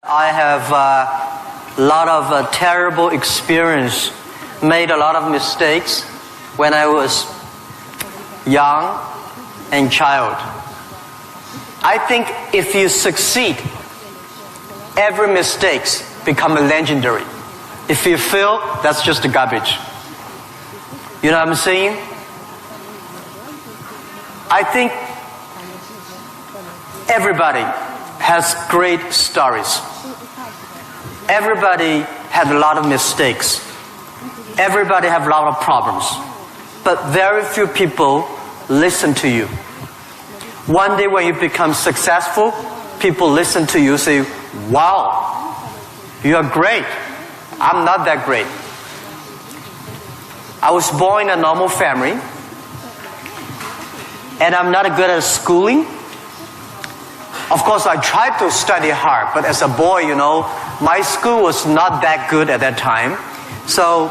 I have a lot of terrible experience, made a lot of mistakes when I was young and child. I think if you succeed, every mistake become legendary. If you fail, that's just garbage. You know what I'm saying? I think everybody has great stories. Everybody had a lot of mistakes. Everybody have a lot of problems. But very few people listen to you. One day when you become successful, people listen to you, say, wow, you are great. I'm not that great. I was born in a normal family, and I'm not good at schooling. Of course, I tried to study hard, but as a boy, my school was not that good at that time. So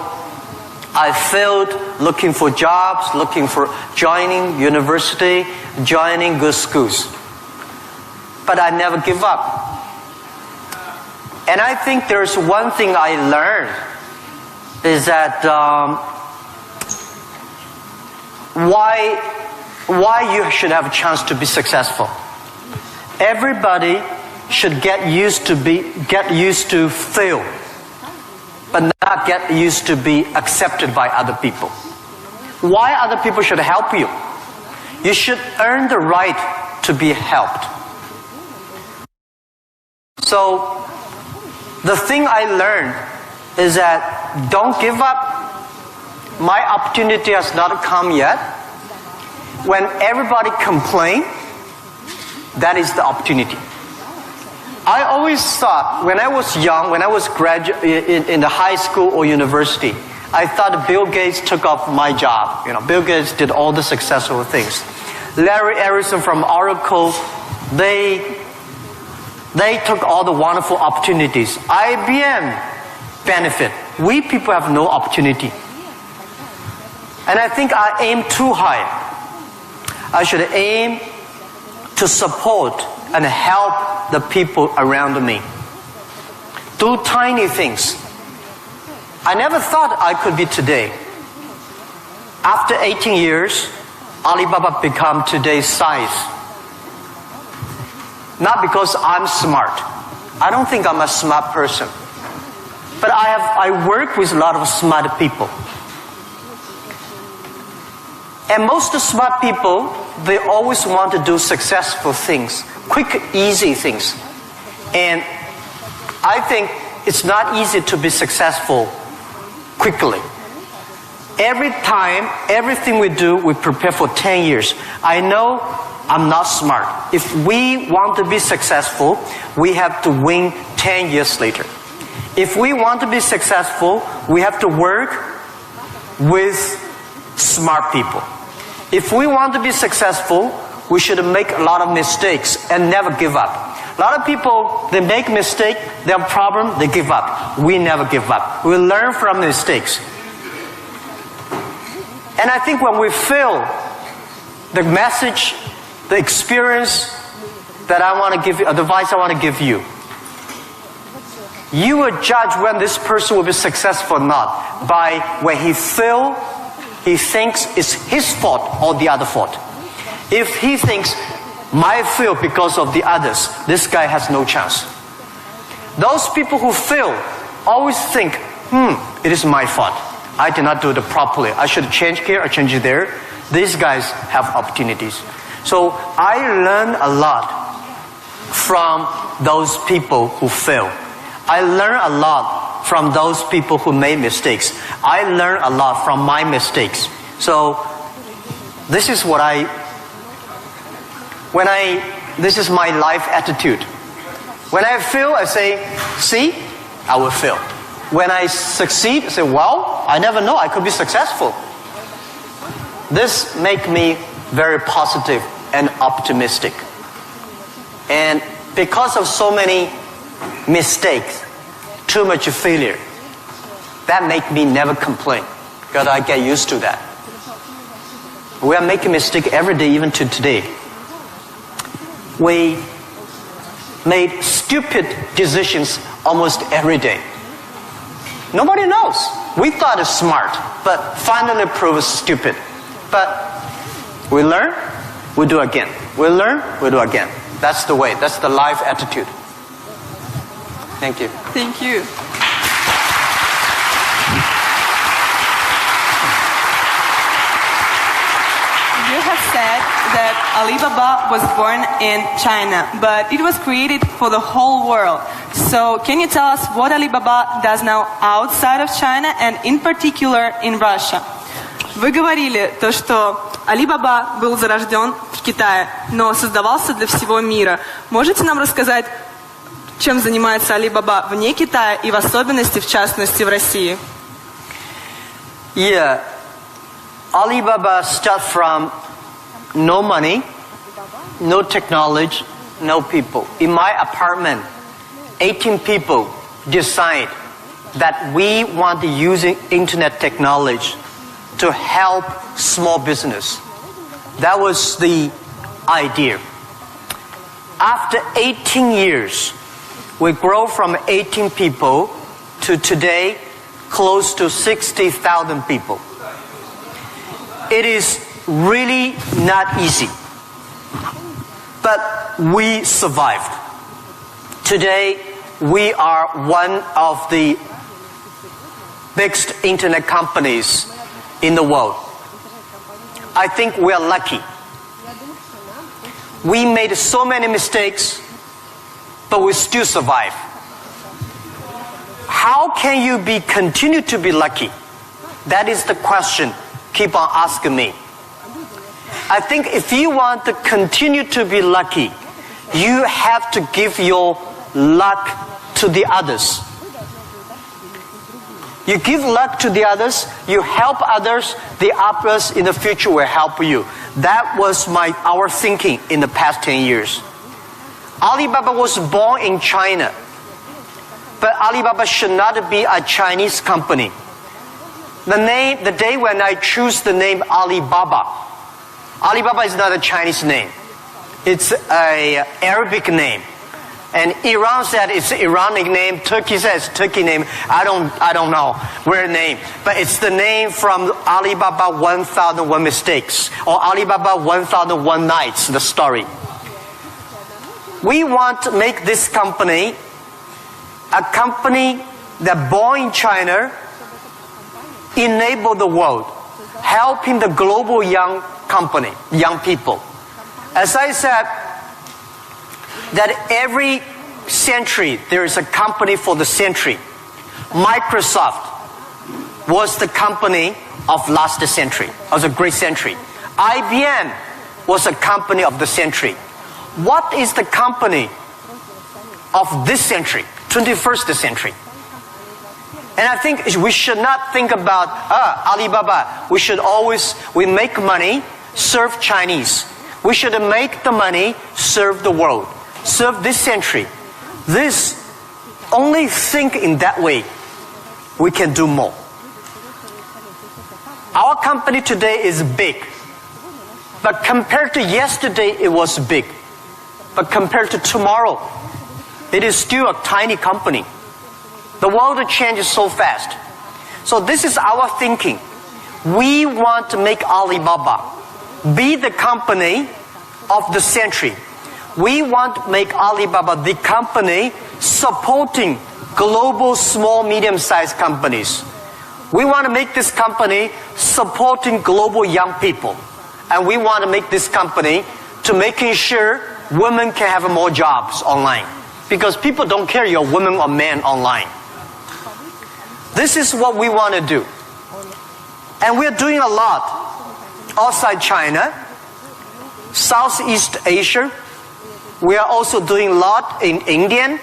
I failed looking for jobs, looking for joining university, joining good schools. But I never give up. And I think there's one thing I learned is that why you should have a chance to be successful. Everybody should get used to fail, but not get used to be accepted by other people. Why other people should help you? You should earn the right to be helped. So the thing I learned is that don't give up. My opportunity has not come yet. When everybody complains, that is the opportunity. I always thought, when I was young, when I was in the high school or university, I thought Bill Gates took off my job. Bill Gates did all the successful things. Larry Ellison from Oracle, they took all the wonderful opportunities. IBM benefit. We people have no opportunity. And I think I aim too high. I should aim to support and help the people around me. Do tiny things. I never thought I could be today. After 18 years, Alibaba become today's size. Not because I'm smart. I don't think I'm a smart person. But I work with a lot of smart people. And most smart people, they always want to do successful things, quick, easy things. And I think it's not easy to be successful quickly. Every time, everything we do, we prepare for 10 years. I know I'm not smart. If we want to be successful, we have to win 10 years later. If we want to be successful, we have to work with smart people. If we want to be successful, we should make a lot of mistakes and never give up. A lot of people, they make mistakes, they have a problem, they give up. We never give up. We learn from mistakes. And I think when we fail, the message, the experience that I want to give you, advice I want to give you, you will judge when this person will be successful or not by when he fails, he thinks it's his fault or the other fault. If he thinks, my fail because of the others, this guy has no chance. Those people who fail always think, it is my fault. I did not do it properly. I should change here or change there. These guys have opportunities. So I learn a lot from those people who fail. I learn a lot from those people who made mistakes. I learn a lot from my mistakes. So this is what this is my life attitude. When I fail, I say, see, I will fail. When I succeed, I say, well, I never know, I could be successful. This makes me very positive and optimistic. And because of so many mistakes, too much failure, that make me never complain, because I get used to that. We are making mistakes every day, even to today. We made stupid decisions almost every day. Nobody knows. We thought it's smart, but finally proved stupid. But we learn, we do again. We learn, we do again. That's the way. That's the life attitude. Thank you. Thank you. You have said that Alibaba was born in China, but it was created for the whole world. So can you tell us what Alibaba does now outside of China and in particular in Russia? Вы говорили то, что Alibaba был зарожден в Китае, но создавался для всего мира. Можете нам рассказать, чем занимается Alibaba вне Китая и в особенности, в частности, в России? Yeah. Alibaba started from no money, no technology, no people. In my apartment, 18 people decide that we want to use internet technology to help small business. That was the idea. After 18 years, we grow from 18 people to today close to 60,000 people. It is really not easy, but we survived. Today, we are one of the biggest internet companies in the world. I think we are lucky. We made so many mistakes, but we still survive. How can you continue to be lucky? That is the question. Keep on asking me. I think if you want to continue to be lucky, you have to give your luck to the others. You give luck to the others, you help others, the others in the future will help you. That was our thinking in the past 10 years. Alibaba was born in China, but Alibaba should not be a Chinese company. The day when I choose the name Alibaba, Alibaba is not a Chinese name. It's an Arabic name. And Iran said it's an Iranic name. Turkey says Turkey name. I don't know where name. But it's the name from Alibaba 1001 Mistakes or Alibaba 1001 Nights, the story. We want to make this company a company that born in China, enable the world, helping the global young people. As I said, that every century there is a company for the century. Microsoft was the company of last century. It was a great century. IBM was a company of the century. What is the company of this century, 21st century? And I think we should not think about Alibaba. We make money, serve Chinese. We should make the money, serve the world, serve this century. Only think in that way, we can do more. Our company today is big, but compared to yesterday, it was big. But compared to tomorrow, it is still a tiny company. The world changes so fast. So this is our thinking. We want to make Alibaba be the company of the century. We want to make Alibaba the company supporting global small, medium-sized companies. We want to make this company supporting global young people. And we want to make this company to making sure women can have more jobs online. Because people don't care you're a woman or man online. This is what we want to do. And we're doing a lot outside China, Southeast Asia. We are also doing a lot in India.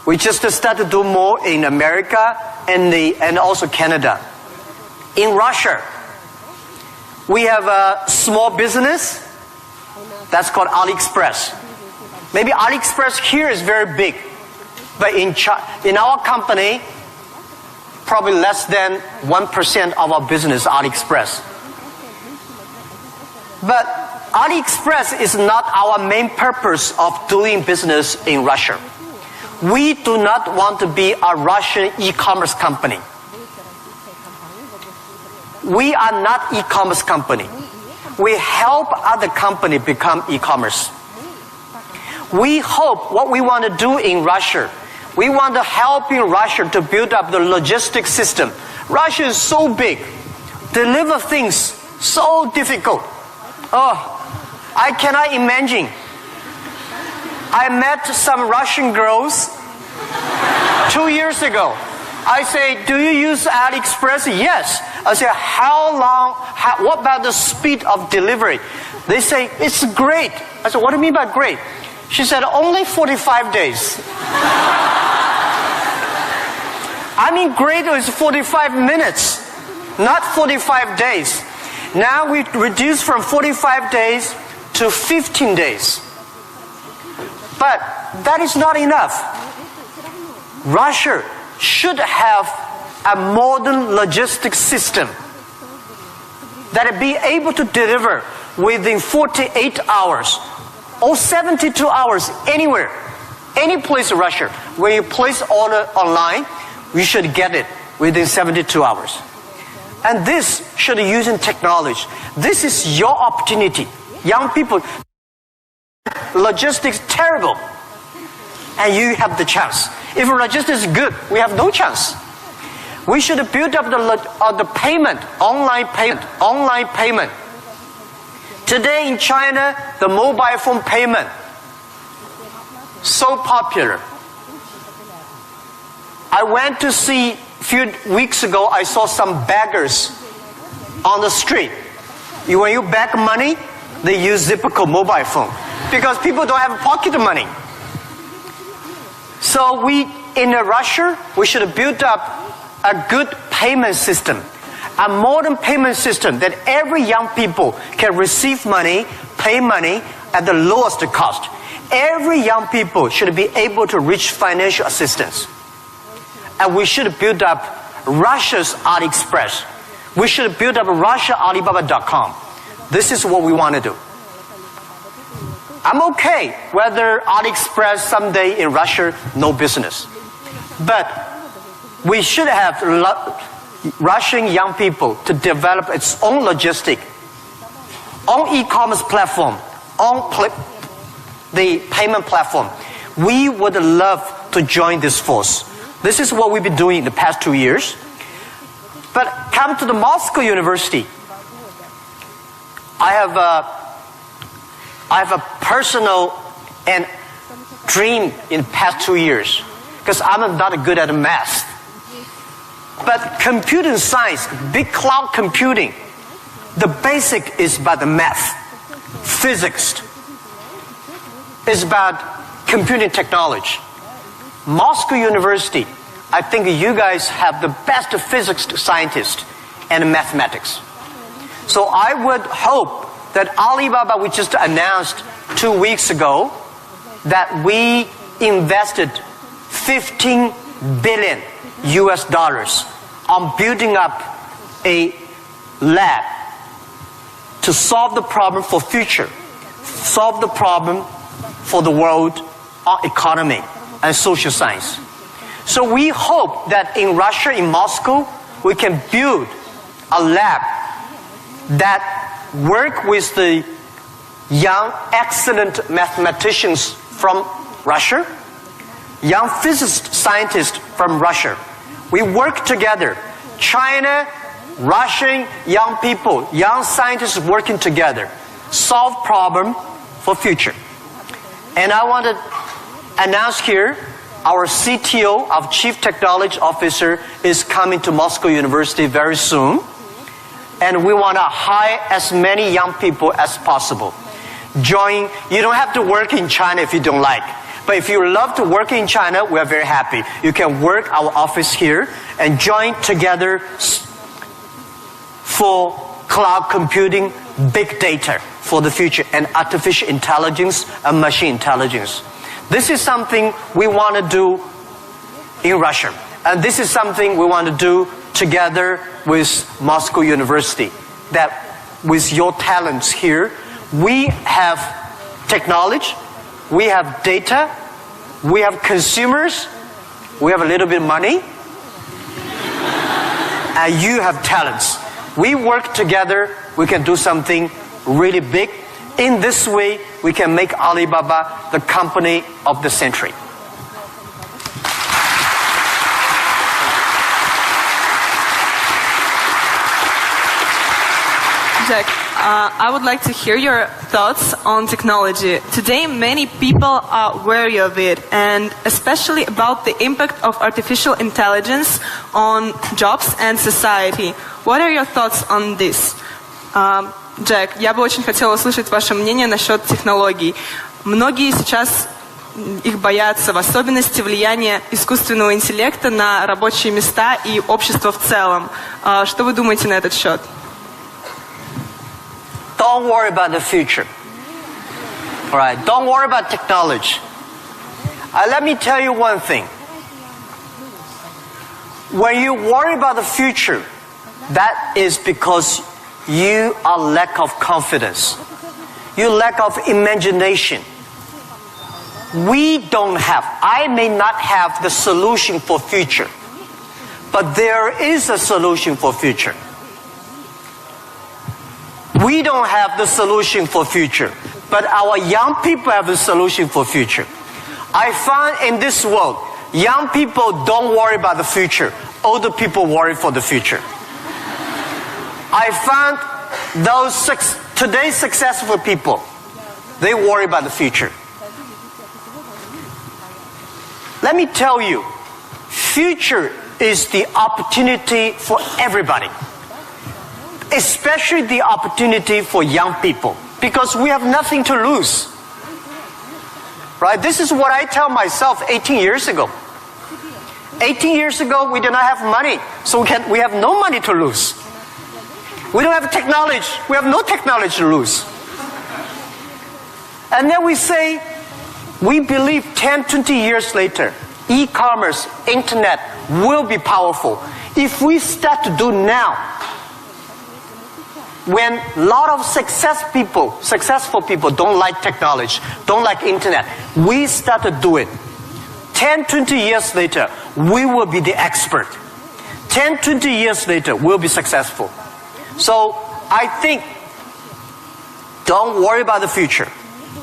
We just started to do more in America and also Canada. In Russia, we have a small business that's called AliExpress. Maybe AliExpress here is very big, but in our company, probably less than 1% of our business is AliExpress. But AliExpress is not our main purpose of doing business in Russia. We do not want to be a Russian e-commerce company. We are not e-commerce company. We help other company become e-commerce. We hope what we want to do in Russia, we want to help in Russia to build up the logistics system. Russia is so big. Deliver things so difficult. Oh, I cannot imagine. I met some Russian girls 2 years ago. I say, do you use AliExpress? Yes. I say, what about the speed of delivery? They say, it's great. I said, what do you mean by great? She said, only 45 days. I mean, great is 45 minutes, not 45 days. Now we reduce from 45 days to 15 days. But that is not enough. Russia should have a modern logistics system that will be able to deliver within 48 hours or 72 hours anywhere, any place in Russia. When you place order online, you should get it within 72 hours. And this should be using technology. This is your opportunity. Young people, logistics terrible, and you have the chance. If logistics is good, we have no chance. We should build up the payment, online payment. Today in China, the mobile phone payment, so popular. I went to see, a few weeks ago, I saw some beggars on the street. When you beg money, they use Zipco mobile phone because people don't have pocket money. So in Russia, we should build up a good payment system, a modern payment system that every young people can receive money, pay money at the lowest cost. Every young people should be able to reach financial assistance. And we should build up Russia's AliExpress. We should build up Russia Alibaba.com. This is what we want to do. I'm okay whether AliExpress someday in Russia, no business. But we should have Russian young people to develop its own logistic, own e-commerce platform, own the payment platform. We would love to join this force. This is what we've been doing in the past 2 years. But come to the Moscow University. I have a personal and dream in the past 2 years because I'm not good at math. But computing science, big cloud computing, the basic is about the math. Physics is about computing technology. Moscow University, I think you guys have the best physics scientists and mathematics. So I would hope that Alibaba, we just announced 2 weeks ago, that we invested $15 billion on building up a lab to solve the problem for future, solve the problem for the world economy and social science. So we hope that in Russia, in Moscow, we can build a lab that work with the young, excellent mathematicians from Russia, young physicist scientists from Russia. We work together. China, Russian young people, young scientists working together, solve problem for future. And I want to announce here, our CTO, our Chief Technology Officer, is coming to Moscow University very soon. And we want to hire as many young people as possible. Join. You don't have to work in China if you don't like. But if you love to work in China, we are very happy. You can work our office here and join together for cloud computing, big data for the future, and artificial intelligence and machine intelligence. This is something we want to do in Russia. And this is something we want to do together with Moscow University. That with your talents here. We have technology, we have data, we have consumers, we have a little bit of money, and you have talents. We work together, we can do something really big. In this way, we can make Alibaba the company of the century. Jack, I would like to hear your thoughts on technology. Today, many people are wary of it, and especially about the impact of artificial intelligence on jobs and society. What are your thoughts on this? Джек, я бы очень хотела услышать ваше мнение насчет технологий. Многие сейчас их боятся, в особенности влияния искусственного интеллекта на рабочие места и общество в целом. Что вы думаете на этот счет? Don't worry about the future. All right, don't worry about technology. Let me tell you one thing. When you worry about the future, that is because you are lack of confidence. You lack of imagination. We don't have, I may not have the solution for future, but there is a solution for future. We don't have the solution for future, but our young people have the solution for future. I find in this world, young people don't worry about the future. Older people worry for the future. I found those today's successful people, they worry about the future. Let me tell you, future is the opportunity for everybody. Especially the opportunity for young people, because we have nothing to lose. Right? This is what I tell myself 18 years ago. 18 years ago, we did not have money, so we have no money to lose. We don't have technology. We have no technology to lose. And then we say, we believe 10, 20 years later, e-commerce, internet will be powerful. If we start to do now, when a lot of successful people don't like technology, don't like internet, we start to do it. 10, 20 years later, we will be the expert. 10, 20 years later, we'll be successful. So I think, don't worry about the future.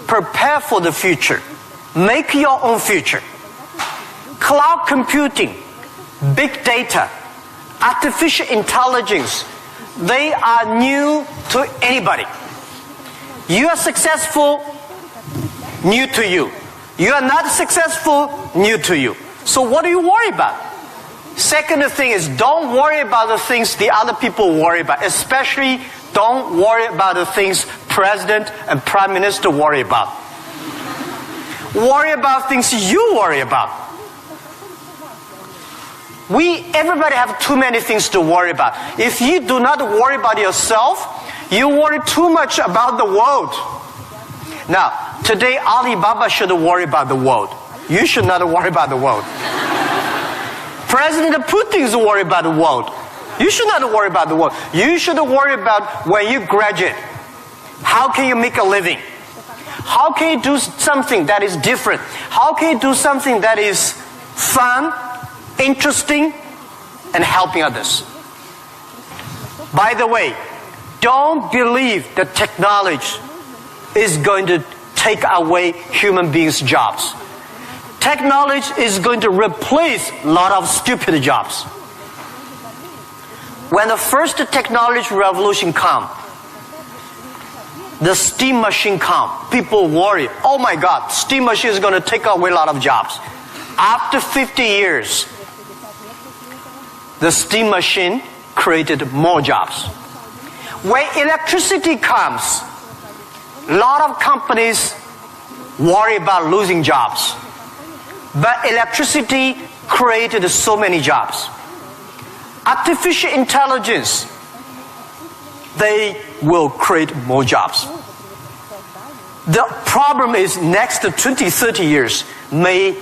Prepare for the future. Make your own future. Cloud computing, big data, artificial intelligence, they are new to anybody. You are successful, new to you. You are not successful, new to you. So what do you worry about? Second thing is, don't worry about the things the other people worry about. Especially, don't worry about the things President and Prime Minister worry about. Worry about things you worry about. Everybody have too many things to worry about. If you do not worry about yourself, you worry too much about the world. Now, today Alibaba should worry about the world. You should not worry about the world. President Putin is worried about the world. You should not worry about the world. You should worry about when you graduate. How can you make a living? How can you do something that is different? How can you do something that is fun, interesting, and helping others? By the way, don't believe that technology is going to take away human beings' jobs. Technology is going to replace a lot of stupid jobs. When the first technology revolution comes, the steam machine comes, people worry, oh my God, steam machine is going to take away a lot of jobs. After 50 years, the steam machine created more jobs. When electricity comes, a lot of companies worry about losing jobs. But electricity created so many jobs. Artificial intelligence, they will create more jobs. The problem is next 20, 30 years may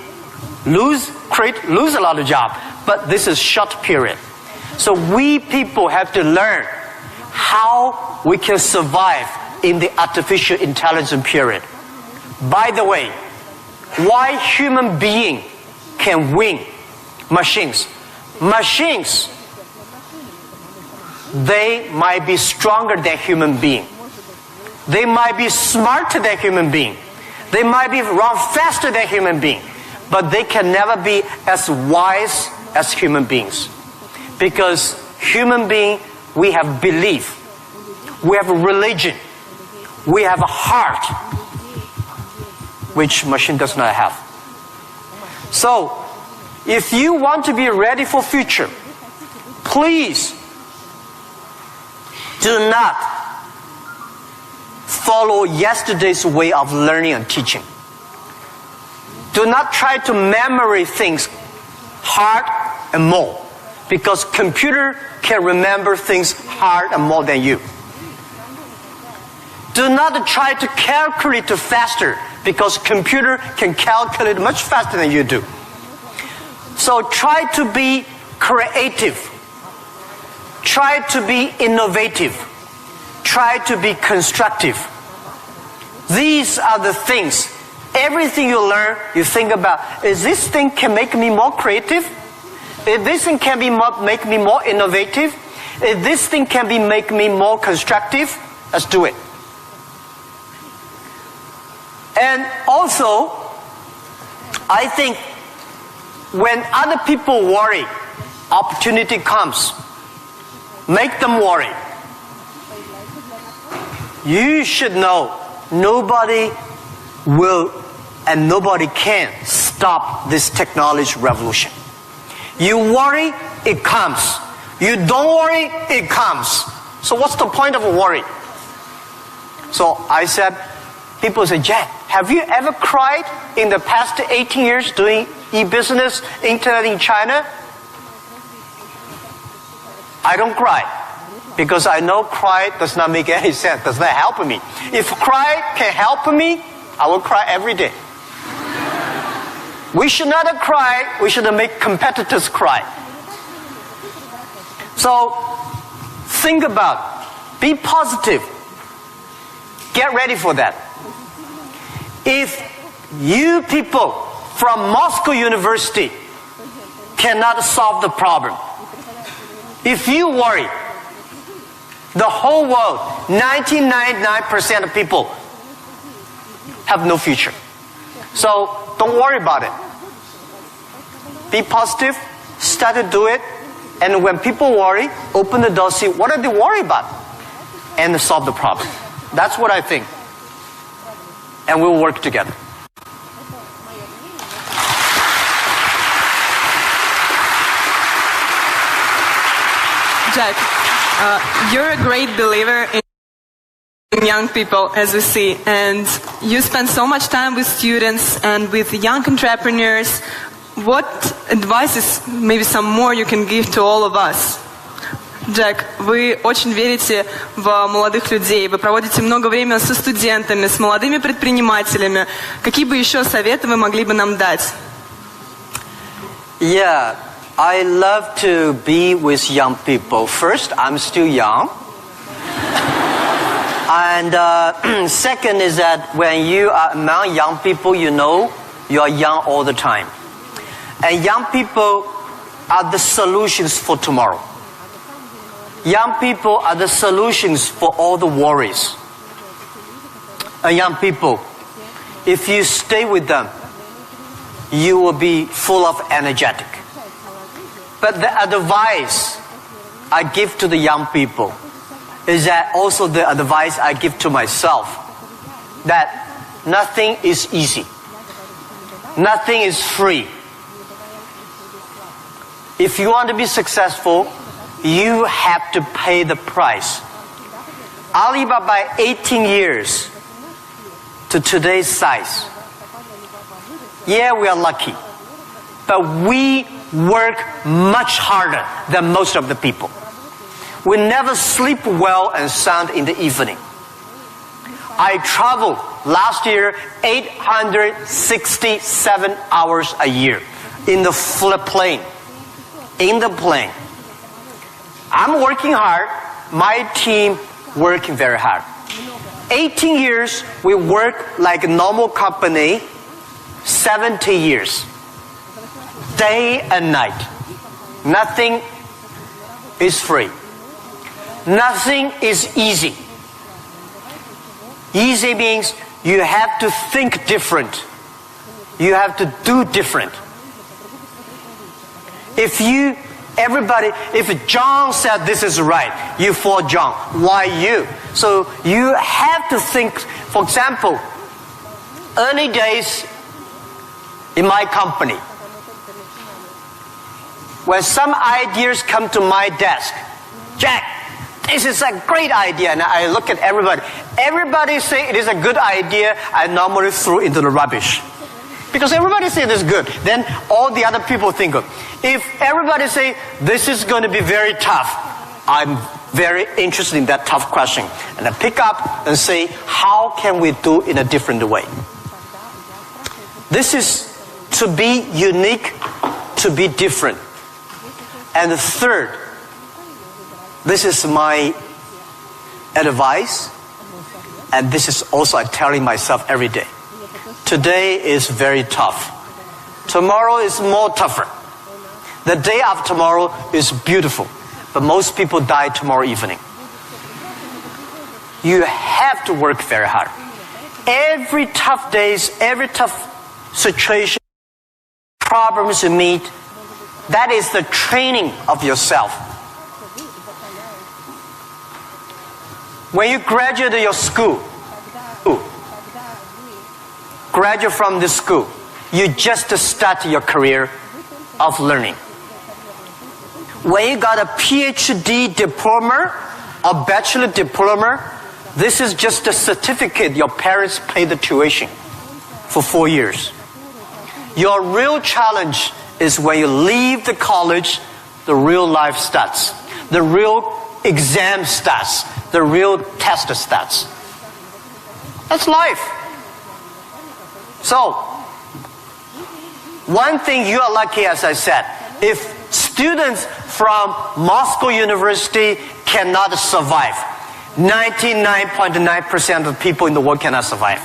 lose a lot of jobs, but this is short period. So we people have to learn how we can survive in the artificial intelligence period. By the way, why human being can win machines? Machines, they might be stronger than human being. They might be smarter than human being. They might be run faster than human being. But they can never be as wise as human beings. Because human being, we have belief. We have a religion. We have a heart, which machine does not have. So, if you want to be ready for future, please do not follow yesterday's way of learning and teaching. Do not try to memory things hard and more, because computer can remember things hard and more than you. Do not try to calculate faster, because computer can calculate much faster than you do. So try to be creative. Try to be innovative. Try to be constructive. These are the things. Everything you learn, you think about, is this thing can make me more creative? If this thing can make me more innovative? If this thing can make me more constructive? Let's do it. And also, I think when other people worry, opportunity comes. Make them worry. You should know nobody will and nobody can stop this technology revolution. You worry, it comes. You don't worry, it comes. So what's the point of worry? So I said, people say, Jack, have you ever cried in the past 18 years doing e-business, internet in China? I don't cry, because I know cry does not make any sense, does not help me. If cry can help me, I will cry every day. We should not cry, we should make competitors cry. So, think about, be positive, get ready for that. If you people from Moscow University cannot solve the problem, if you worry, the whole world, 99% of people have no future. So don't worry about it. Be positive, start to do it, and when people worry, open the door, see what are they worried about, and solve the problem. That's what I think. And we'll work together. Jack, you're a great believer in young people, as we see, and you spend so much time with students and with young entrepreneurs. What advices, maybe some more, you can give to all of us? Джек, вы очень верите в молодых людей, вы проводите много времени со студентами, с молодыми предпринимателями. Какие бы еще советы вы могли бы нам дать? Yeah, I love to be with young people. First, I'm still young. And second is that when you are among young people, you know you are young all the time. And young people are the solutions for tomorrow. Young people are the solutions for all the worries. And young people, if you stay with them, you will be full of energetic. But the advice I give to the young people is that also the advice I give to myself, that nothing is easy. Nothing is free. If you want to be successful, you have to pay the price. Alibaba, 18 years to today's size. Yeah, we are lucky. But we work much harder than most of the people. We never sleep well and sound in the evening. I traveled last year 867 hours a year in the plane. In the plane. I'm working hard, my team working very hard. 18 years, we work like a normal company. 70 years. Day and night. Nothing is free. Nothing is easy. Easy means you have to think different. You have to do different. If John said this is right, you follow John. Why you? So you have to think. For example, early days in my company, when some ideas come to my desk, Jack, this is a great idea, and I look at everybody. Everybody say it is a good idea. I normally throw into the rubbish. Because everybody say this is good. Then all the other people think of. If everybody say this is going to be very tough, I'm very interested in that tough question. And I pick up and say, how can we do in a different way? This is to be unique, to be different. And the third, this is my advice, and this is also I'm telling myself every day. Today is very tough. Tomorrow is more tougher. The day after tomorrow is beautiful. But most people die tomorrow evening. You have to work very hard. Every tough days, every tough situation, problems you meet, that is the training of yourself. When you graduate your school, graduate from this school, you just start your career of learning. When you got a PhD diploma or bachelor diploma, this is just a certificate your parents paid the tuition for 4 years. Your real challenge is when you leave the college, the real life starts. The real exam starts. The real test starts. That's life. So, one thing you are lucky, as I said, if students from Moscow University cannot survive, 99.9% of people in the world cannot survive.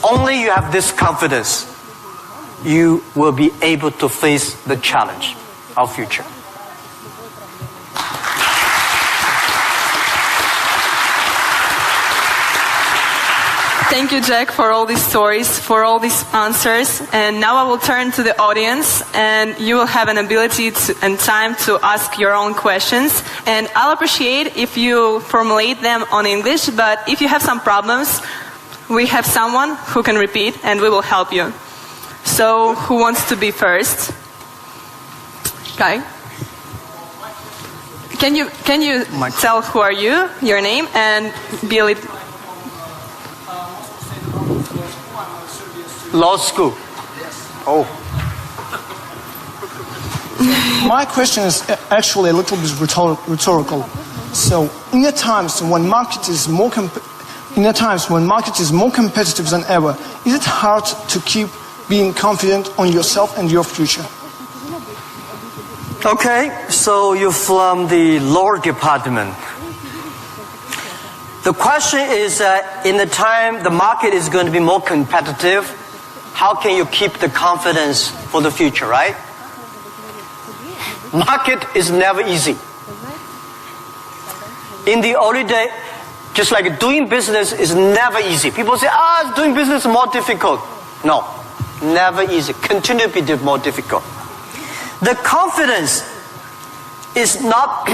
Only you have this confidence, you will be able to face the challenge of future. Thank you, Jack, for all these stories, for all these answers. And now I will turn to the audience, and you will have an ability and time to ask your own questions. And I'll appreciate if you formulate them on English, but if you have some problems, we have someone who can repeat, and we will help you. So, who wants to be first? Guy? Can you tell who are you, your name, and be a little... Law school. Oh. My question is actually a little bit rhetorical. So, in the times when market is more competitive than ever, is it hard to keep being confident on yourself and your future? Okay, so you're from the law department. The question is, in the time the market is going to be more competitive, how can you keep the confidence for the future, right? Market is never easy. In the early day, just like doing business is never easy. People say, doing business is more difficult. No, never easy. Continue to be more difficult. The confidence is not...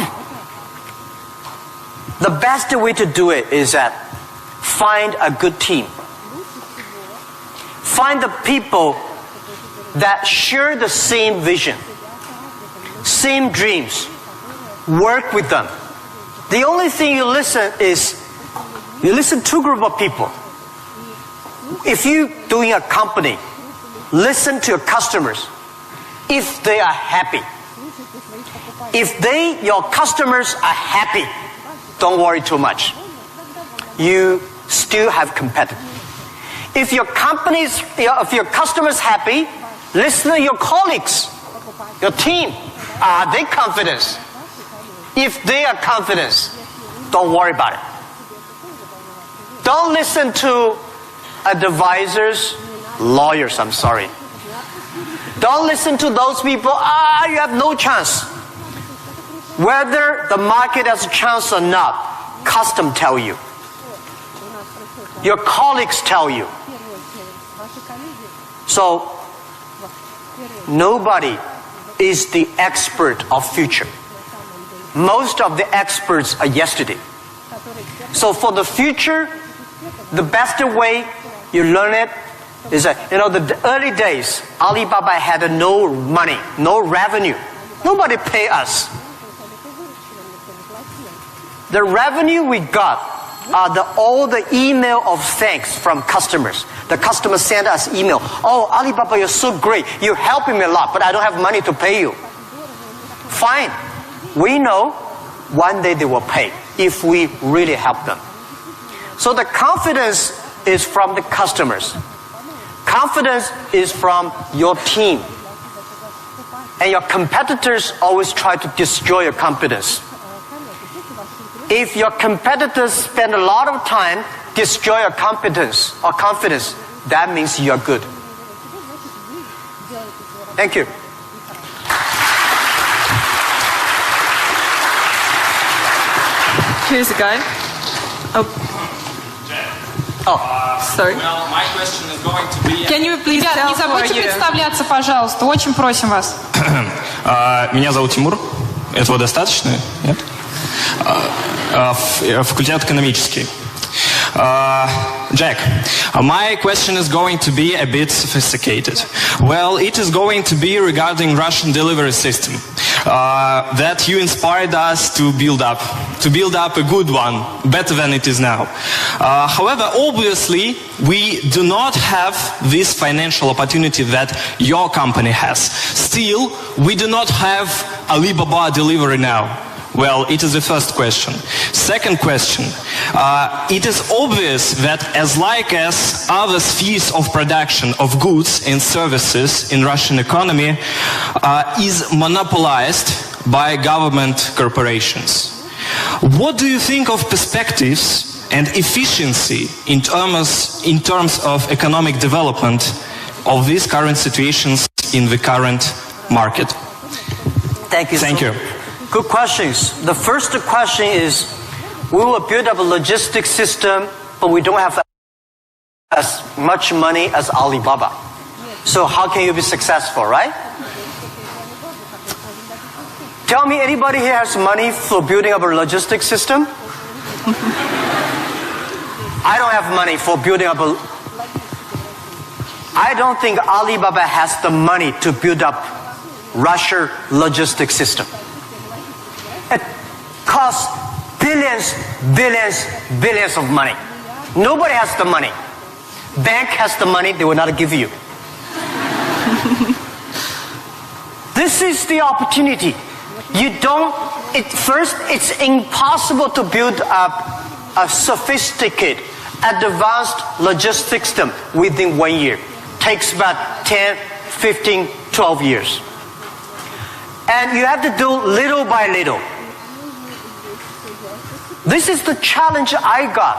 The best way to do it is that find a good team. Find the people that share the same vision, same dreams. Work with them. The only thing you listen to a group of people. If you're doing a company, listen to your customers. If they are happy. If your customers are happy, don't worry too much. You still have competitors. If your customers happy, listen to your colleagues, your team. Are they confident? If they are confident, don't worry about it. Don't listen to advisors, lawyers, I'm sorry. Don't listen to those people, you have no chance. Whether the market has a chance or not, custom tell you. Your colleagues tell you. So, nobody is the expert of future. Most of the experts are yesterday. So for the future, the best way you learn it is that, the early days, Alibaba had no money, no revenue. Nobody pay us. The revenue we got are all the email of thanks from customers. The customers send us email. Oh, Alibaba, you're so great. You're helping me a lot, but I don't have money to pay you. Fine. We know one day they will pay if we really help them. So the confidence is from the customers. Confidence is from your team. And your competitors always try to destroy your confidence. If your competitors spend a lot of time destroy your confidence, that means you're good. Thank you. Here's a guy. Sorry. Well, my question is going to be... Can you please Ребят, tell не who are забудьте you? представляться, пожалуйста. Очень просим вас. Меня зовут Тимур. Этого достаточно? Нет? Факультет экономический. Jack, my question is going to be a bit sophisticated. Well, it is going to be regarding Russian delivery system that you inspired us to build up a good one, better than it is now. However, obviously, we do not have this financial opportunity that your company has. Still, we do not have Alibaba delivery now. Well, it is the first question. Second question, it is obvious that as other spheres of production of goods and services in Russian economy is monopolized by government corporations. What do you think of perspectives and efficiency in terms of economic development of these current situations in the current market? Thank you. Thank you. Good questions. The first question is, we will build up a logistics system, but we don't have as much money as Alibaba. So how can you be successful, right? Tell me, anybody here has money for building up a logistics system? I don't have money for building up I don't think Alibaba has the money to build up Russia logistics system. It costs billions of money. Nobody has the money. Bank has the money, they will not give you. This is the opportunity. First, it's impossible to build up a sophisticated, advanced logistics system within 1 year. Takes about 10, 15, 12 years. And you have to do little by little. This is the challenge I got.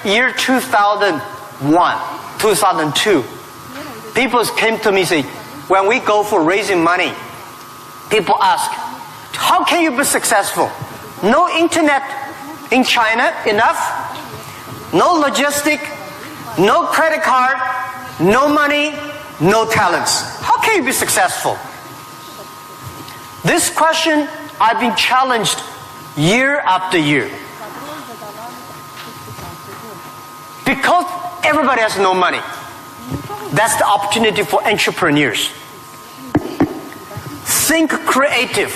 Year 2001, 2002. People came to me and say, when we go for raising money, people ask, how can you be successful? No internet in China enough, no logistic, no credit card, no money, no talents. How can you be successful? This question I've been challenged year after year. Because everybody has no money. That's the opportunity for entrepreneurs. Think creative.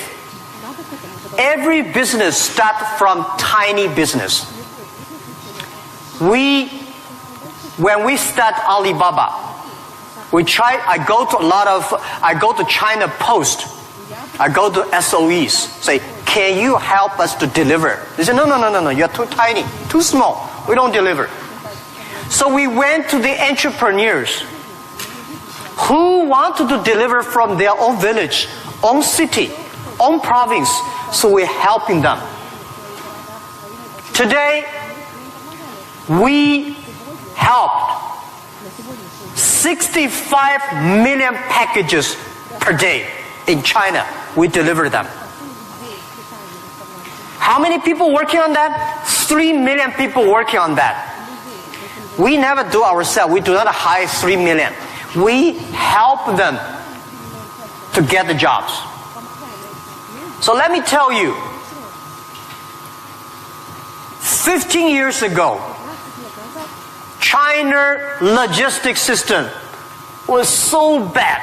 Every business starts from tiny business. When we start Alibaba, I go to China Post. I go to SOEs, say, can you help us to deliver? They say, no, you're too tiny, too small. We don't deliver. So we went to the entrepreneurs who wanted to deliver from their own village, own city, own province, so we're helping them. Today, we helped 65 million packages per day in China. We deliver them. How many people working on that? 3 million people working on that. We never do ourselves. We do not hire 3 million. We help them to get the jobs. So let me tell you, 15 years ago, China logistics system was so bad.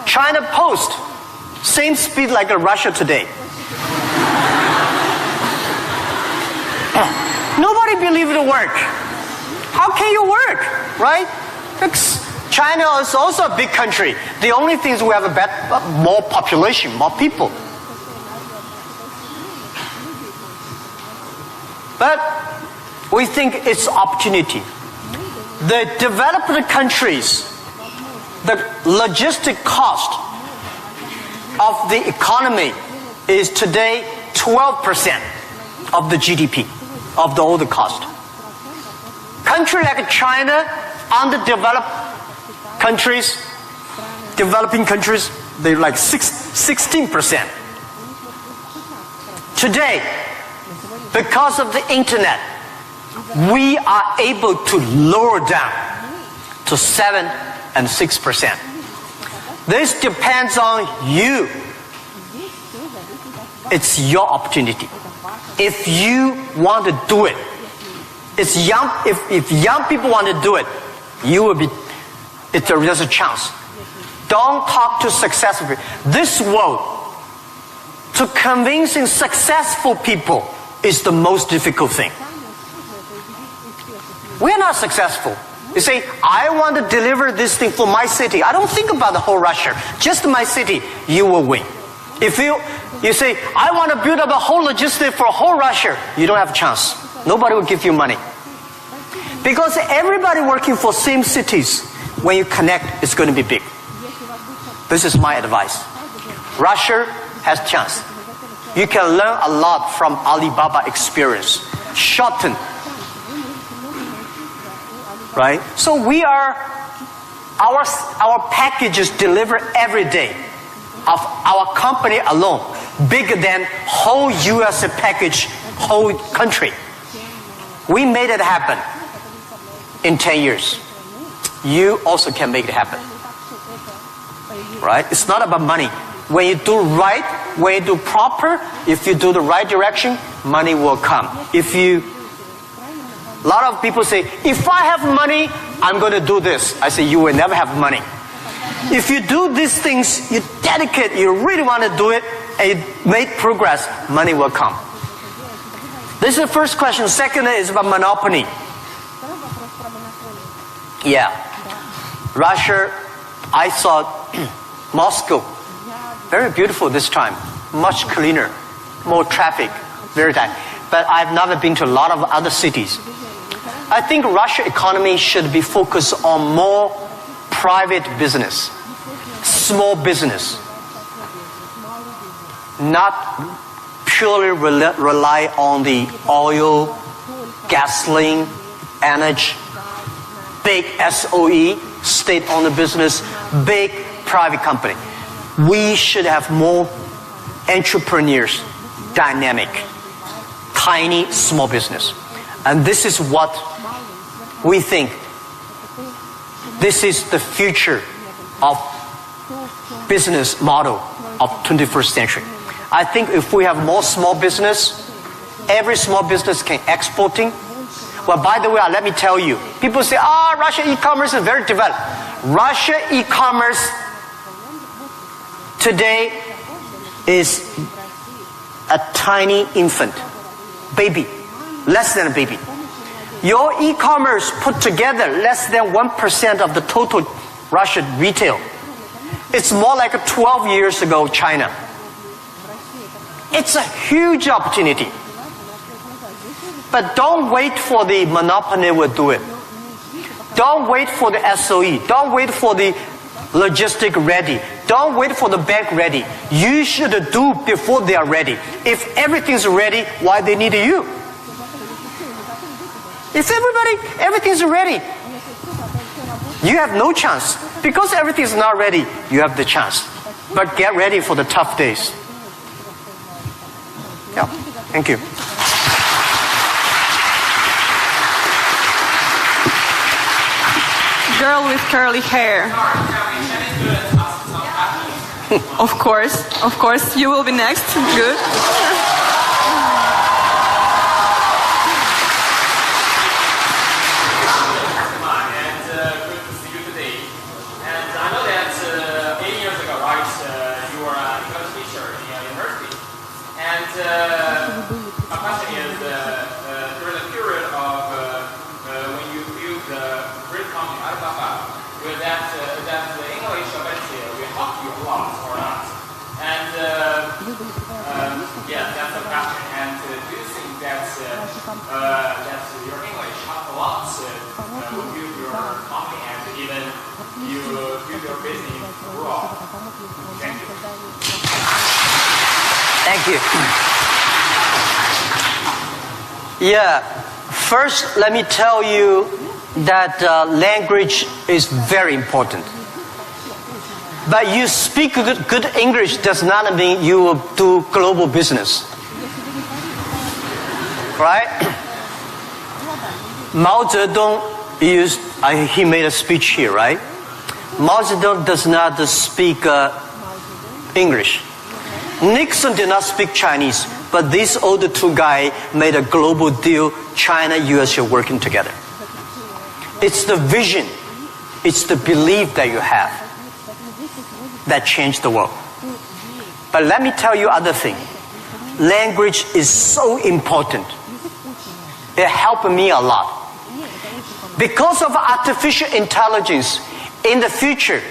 China Post, same speed like Russia today. Nobody believed it would work. How can you work, right? Because China is also a big country. The only thing is we have more population, more people. But we think it's opportunity. The developed countries, the logistic cost of the economy is today 12% of the GDP, of the older cost. Country like China, underdeveloped countries, developing countries, they're like 16%. Today, because of the internet, we are able to lower down to 7 and 6%. This depends on you. It's your opportunity. If you want to do it, if young people want to do it, you will be. There's a chance. Don't talk to successful people. This world, to convincing successful people is the most difficult thing. We're not successful. You say, I want to deliver this thing for my city. I don't think about the whole Russia. Just my city, you will win. If you say, I want to build up a whole logistic for whole Russia, you don't have a chance. Nobody will give you money. Because everybody working for same cities, when you connect, it's going to be big. This is my advice. Russia has chance. You can learn a lot from Alibaba experience. Shorten. Right? So we are, our packages deliver every day of our company alone, bigger than whole US package, whole country. We made it happen in 10 years. You also can make it happen. Right? It's not about money. When you do right, when you do proper, if you do the right direction, money will come. A lot of people say, if I have money, I'm going to do this. I say, you will never have money. If you do these things, you dedicate, you really want to do it, and you make progress, money will come. This is the first question. Second is about monopoly. Yeah. Russia, I saw Moscow. Very beautiful this time. Much cleaner. More traffic. Very tight. But I've never been to a lot of other cities. I think Russia economy should be focused on more private business. Small business. Not purely rely on the oil, gasoline, energy, big SOE, state-owned business, big private company. We should have more entrepreneurs, dynamic, tiny, small business. And this is what we think. This is the future of business model of 21st century. I think if we have more small business, every small business can exporting. Well, by the way, let me tell you, people say, Russia e-commerce is very developed. Russia e-commerce today is a tiny infant, baby, less than a baby. Your e-commerce put together less than 1% of the total Russian retail. It's more like 12 years ago China. It's a huge opportunity. But don't wait for the monopoly will do it. Don't wait for the SOE. Don't wait for the logistic ready. Don't wait for the bank ready. You should do before they are ready. If everything's ready, why they need you? If everything's ready, you have no chance. Because everything's not ready, you have the chance. But get ready for the tough days. Yeah, thank you. Girl with curly hair. Of course, you will be next. Good. My question is, during the period of when you build the great company Alibaba, will that the English ability will help you a lot or not? And yeah, that's the question. And do you think that that your English help a lot when you build your company and even you build your business abroad? Thank you. Thank you. Yeah, first let me tell you that language is very important. But you speak good English does not mean you will do global business. Right? Mao Zedong he made a speech here, right? Mao Zedong does not speak English. Nixon did not speak Chinese, but these older two guys made a global deal. China, US are working together. It's the vision, it's the belief that you have that changed the world. But let me tell you other thing. Language is so important. It helped me a lot. Because of artificial intelligence, in the future,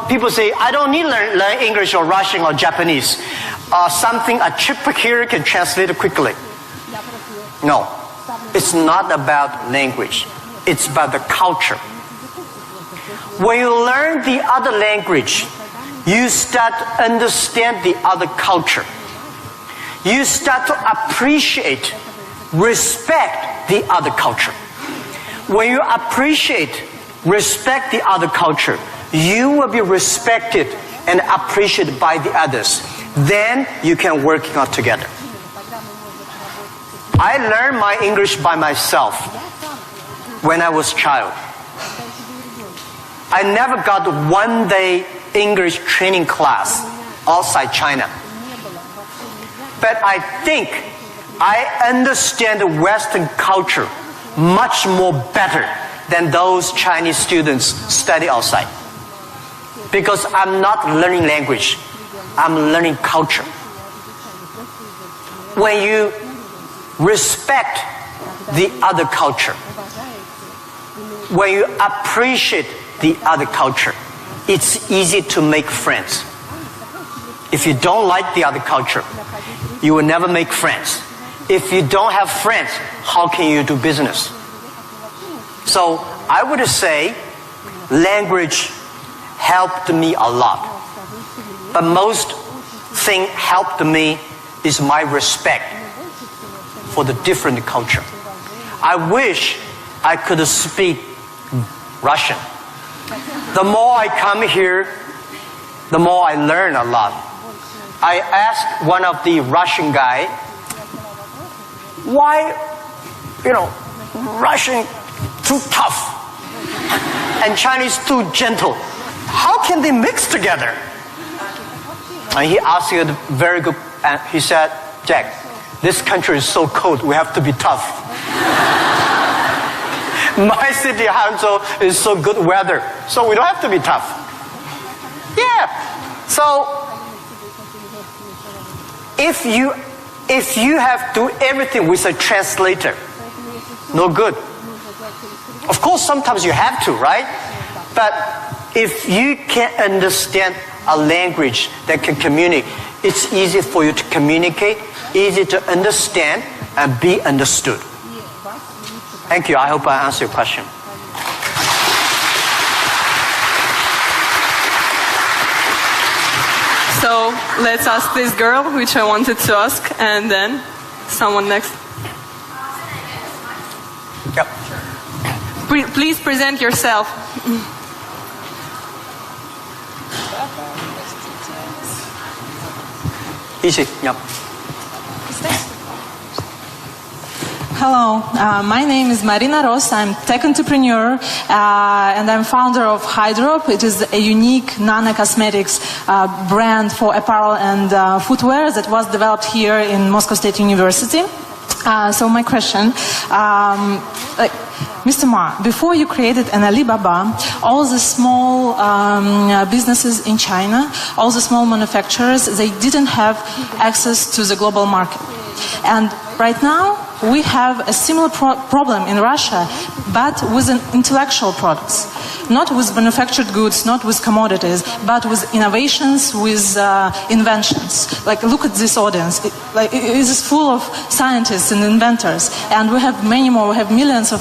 people say, I don't need to learn English or Russian or Japanese. A chip here can translate it quickly. No, it's not about language. It's about the culture. When you learn the other language, you start to understand the other culture. You start to appreciate, respect the other culture. When you appreciate, respect the other culture, you will be respected and appreciated by the others. Then you can work out together. I learned my English by myself when I was a child. I never got one day English training class outside China. But I think I understand the Western culture much more better than those Chinese students study outside. Because I'm not learning language, I'm learning culture. When you respect the other culture, when you appreciate the other culture, it's easy to make friends. If you don't like the other culture, you will never make friends. If you don't have friends, how can you do business? So I would say language helped me a lot. But most thing helped me is my respect for the different culture. I wish I could speak Russian. The more I come here, the more I learn a lot. I asked one of the Russian guy, why, Russian too tough and Chinese too gentle? How can they mix together? And he asked me a very good, and he said, Jack, this country is so cold, we have to be tough. My city, Hangzhou, is so good weather, so we don't have to be tough. Yeah. So, if you have to do everything with a translator, no good. Of course, sometimes you have to, right? But if you can understand a language that can communicate, it's easy for you to communicate, easy to understand, and be understood. Thank you. I hope I answered your question. let's ask this girl, which I wanted to ask, and then someone next. Yep. Please present yourself. Easy. Yep. Hello, my name is Marina Ross. I'm tech entrepreneur and I'm founder of Hydrop. It is a unique nano-cosmetics brand for apparel and footwear that was developed here in Moscow State University. So my question, Mr. Ma, before you created an Alibaba, all the small businesses in China, all the small manufacturers, they didn't have access to the global market. And right now, we have a similar problem in Russia, but with intellectual products. Not with manufactured goods, not with commodities, but with innovations, with inventions. Like, look at this audience. It is full of scientists and inventors. And we have many more. We have millions of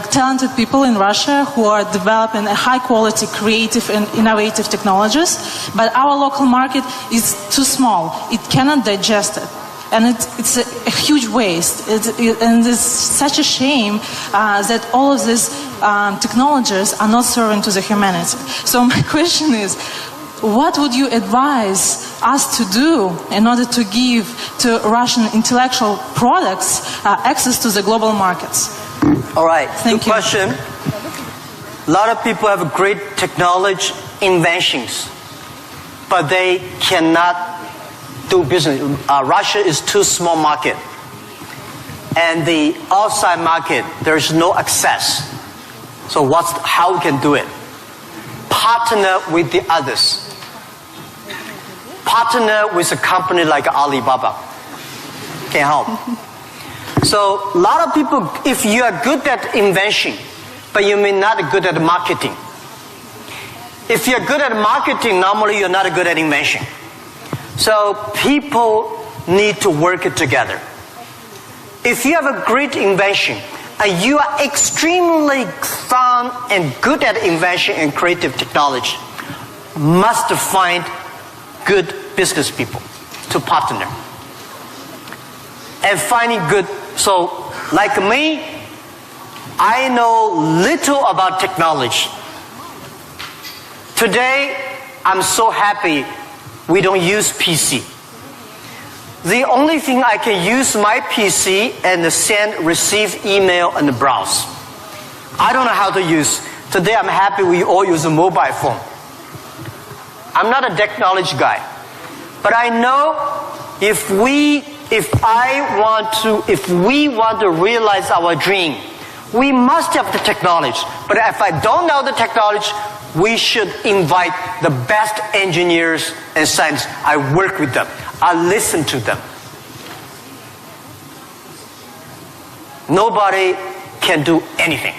talented people in Russia who are developing a high-quality, creative and innovative technologies. But our local market is too small. It cannot digest it. And it's a huge waste. And it's such a shame that all of these technologies are not serving to the humanity. So my question is, what would you advise us to do in order to give to Russian intellectual products access to the global markets? All right. Thank Good you. question. A lot of people have great technology inventions, but they cannot do business. Russia is too small market, and the outside market there's no access. So how we can do it? Partner with the others. Partner with a company like Alibaba. Can help. So a lot of people, if you are good at invention, but you may not be good at marketing. If you're good at marketing, normally you're not good at invention. So people need to work together. If you have a great invention and you are extremely fun and good at invention and creative technology, must find good business people to partner. And finding good, so like me, I know little about technology. Today, I'm so happy we don't use PC. The only thing I can use my PC and send, receive email and browse. I don't know how to use. Today I'm happy we all use a mobile phone. I'm not a technology guy. But I know if we want to realize our dream, we must have the technology. But if I don't know the technology, we should invite the best engineers and scientists. I work with them. I listen to them. Nobody can do anything.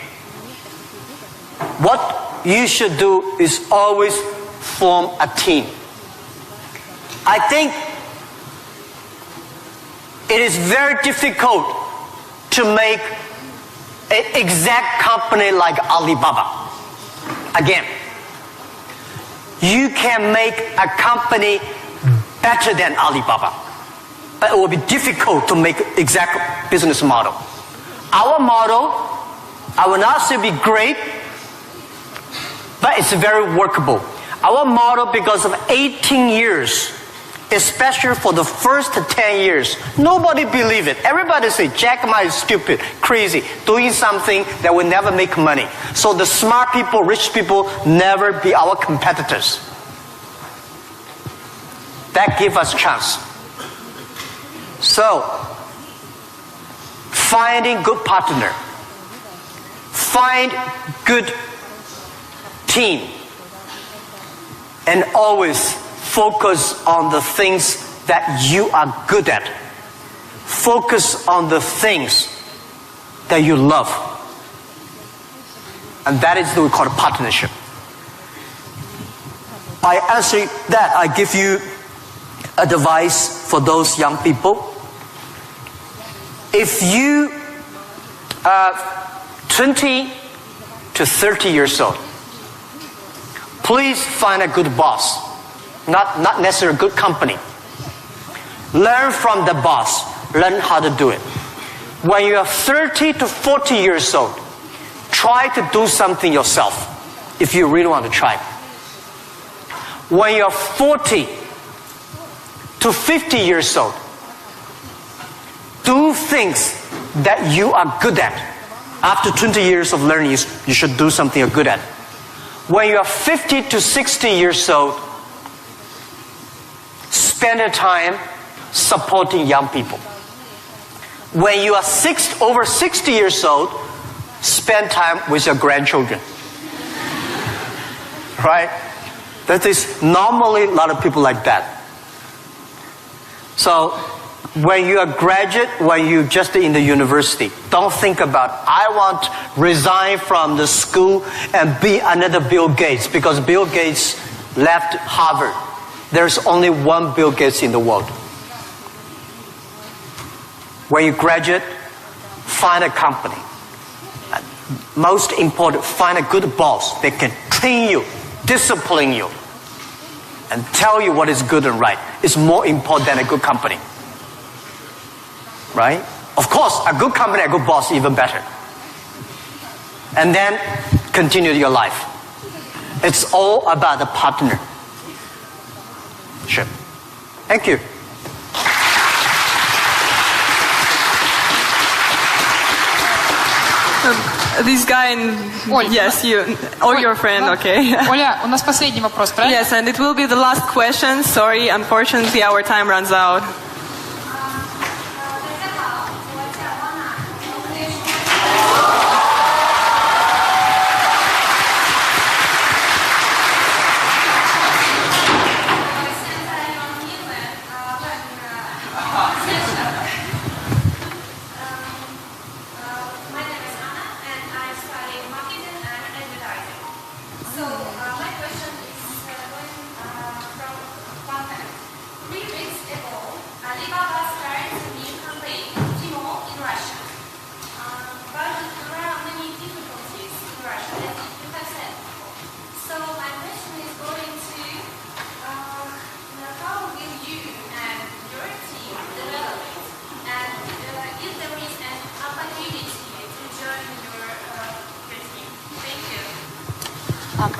What you should do is always form a team. I think it is very difficult to make an exact company like Alibaba. Again, you can make a company better than Alibaba, but it will be difficult to make exact business model. Our model, I will not say be great, but it's very workable. Our model, because of 18 years, especially for the first 10 years, nobody believed it. Everybody say, Jack Ma is stupid, crazy, doing something that will never make money. So the smart people, rich people, never be our competitors. That give us chance. So, finding good partner, find good team, and always focus on the things that you are good at. Focus on the things that you love. And that is what we call a partnership. By answering that, I give you advice for those young people. If you are 20 to 30 years old, please find a good boss. Not necessarily a good company. Learn from the boss. Learn how to do it. When you are 30 to 40 years old, try to do something yourself if you really want to try. When you're 40 to 50 years old, do things that you are good at. After 20 years of learning, you should do something you're good at. When you're 50 to 60 years old, spend your time supporting young people. When you are over 60 years old, spend time with your grandchildren. Right? That is normally a lot of people like that. So, when you are graduate, when you just in the university, don't think about, I want to resign from the school and be another Bill Gates, because Bill Gates left Harvard. There's only one Bill Gates in the world. When you graduate, find a company. Most important, find a good boss that can train you, discipline you, and tell you what is good and right. It's more important than a good company. Right? Of course, a good company, a good boss, even better. And then continue your life. It's all about the partnership. Thank you. This guy in... Оль, Yes, you. Or your friend, okay. Оля, у нас последний вопрос, правильно? Yes, and it will be the last question. Sorry, unfortunately, our time runs out.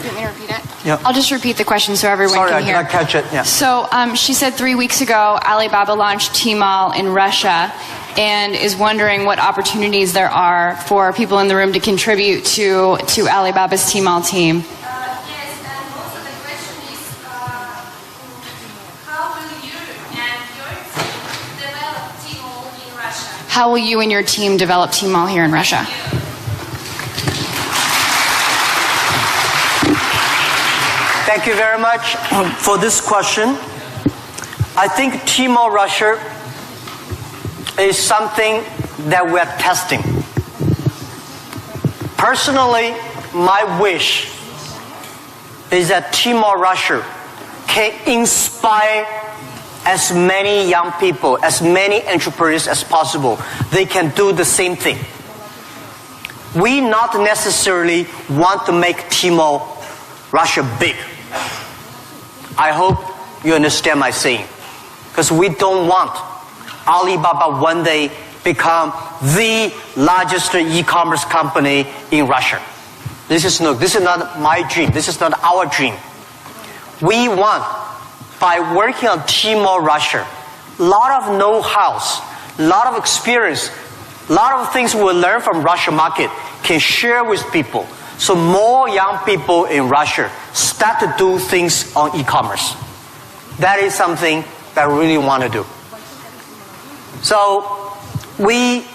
Do you want me to repeat it? Yeah. I'll just repeat the question so everyone Sorry, can I hear. cannot catch it. Yeah. So she said 3 weeks ago Alibaba launched Tmall in Russia and is wondering what opportunities there are for people in the room to contribute to Alibaba's Tmall team. Yes, and also the question is, how will you and your team develop Tmall in Russia? How will you and your team develop Tmall here in Russia? Thank you very much for this question. I think Tmall Russia is something that we're testing. Personally, my wish is that Tmall Russia can inspire as many young people, as many entrepreneurs as possible. They can do the same thing. We not necessarily want to make Tmall Russia big. I hope you understand my saying. Because we don't want Alibaba one day become the largest e-commerce company in Russia. This is not my dream. This is not our dream. We want, by working on Tmall Russia, a lot of know-hows, a lot of experience, a lot of things we learn from Russian market can share with people. So more young people in Russia start to do things on e-commerce. That is something that we really want to do. So we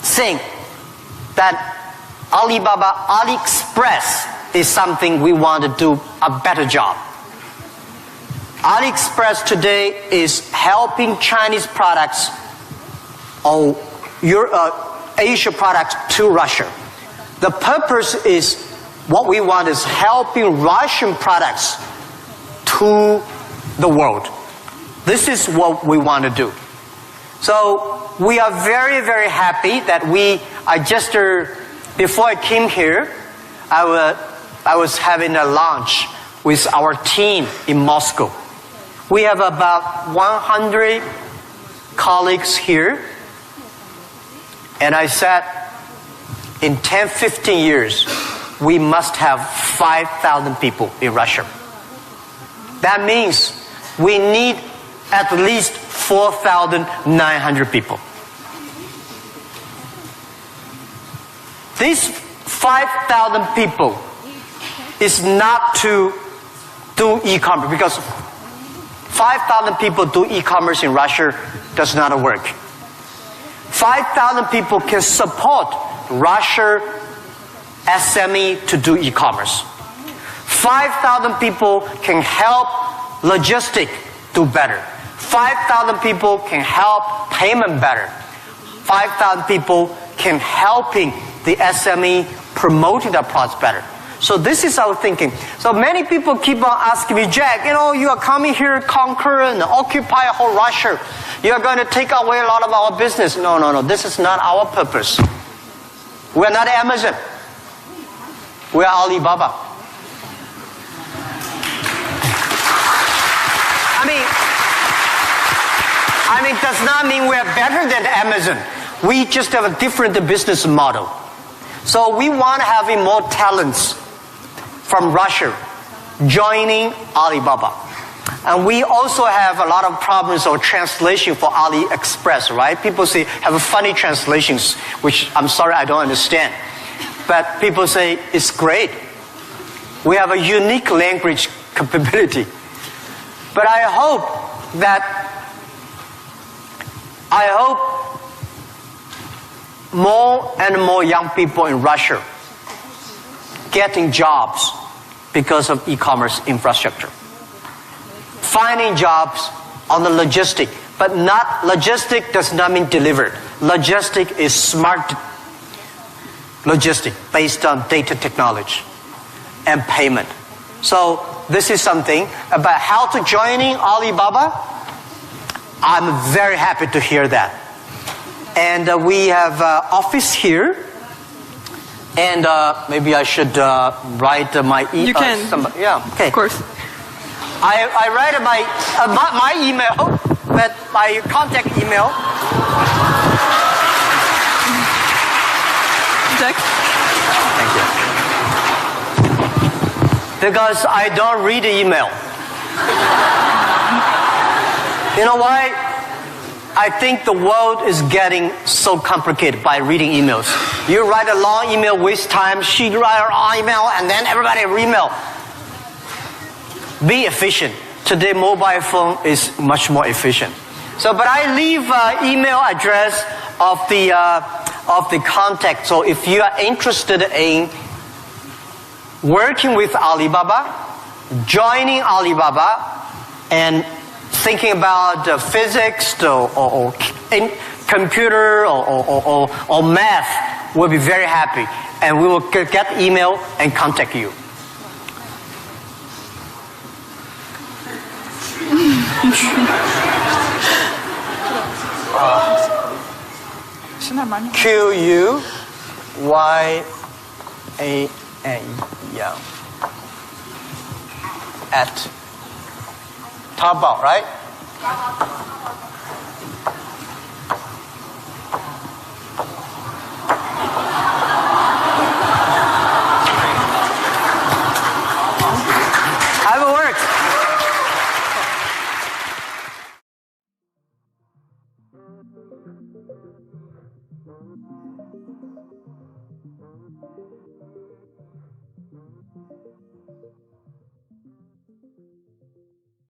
think that Alibaba, AliExpress is something we want to do a better job. AliExpress today is helping Chinese products or Asia products to Russia. The purpose is, what we want is helping Russian products to the world. This is what we want to do. So we are very, very happy that before I came here, I was having a lunch with our team in Moscow. We have about 100 colleagues here. And I said, in 10, 15 years, we must have 5,000 people in Russia. That means we need at least 4,900 people. These 5,000 people is not to do e-commerce, because 5,000 people do e-commerce in Russia does not work. 5,000 people can support Russia SME to do e-commerce. 5,000 people can help logistics do better. 5,000 people can help payment better. 5,000 people can helping the SME promoting their products better. So this is our thinking. So many people keep on asking me, Jack, you are coming here to conquer and occupy whole Russia. You are going to take away a lot of our business. No. This is not our purpose. We are not Amazon. We are Alibaba. I mean, does not mean we are better than Amazon. We just have a different business model. So we want to have more talents from Russia joining Alibaba. And we also have a lot of problems of translation for AliExpress, right? People say, have funny translations, which I'm sorry, I don't understand. But people say, it's great. We have a unique language capability. But I hope more and more young people in Russia getting jobs because of e-commerce infrastructure. Finding jobs on the logistic, but not logistic does not mean delivered. Logistic is smart logistic based on data technology and payment. So this is something about how to joining Alibaba. I'm very happy to hear that. And we have office here. And maybe I should write my email. You can. Yeah, okay. Of course. I write my email, but my contact email. Jack? Thank you. Because I don't read the email. You know why? I think the world is getting so complicated by reading emails. You write a long email, waste time. She write her long email, and then everybody email. Be efficient. Today, mobile phone is much more efficient. So, but I leave email address of the contact. So, if you are interested in working with Alibaba, joining Alibaba, and thinking about physics or computer or math, we'll be very happy, and we will get email and contact you. Все нормально. QUYAN, yeah. At Taobao, right?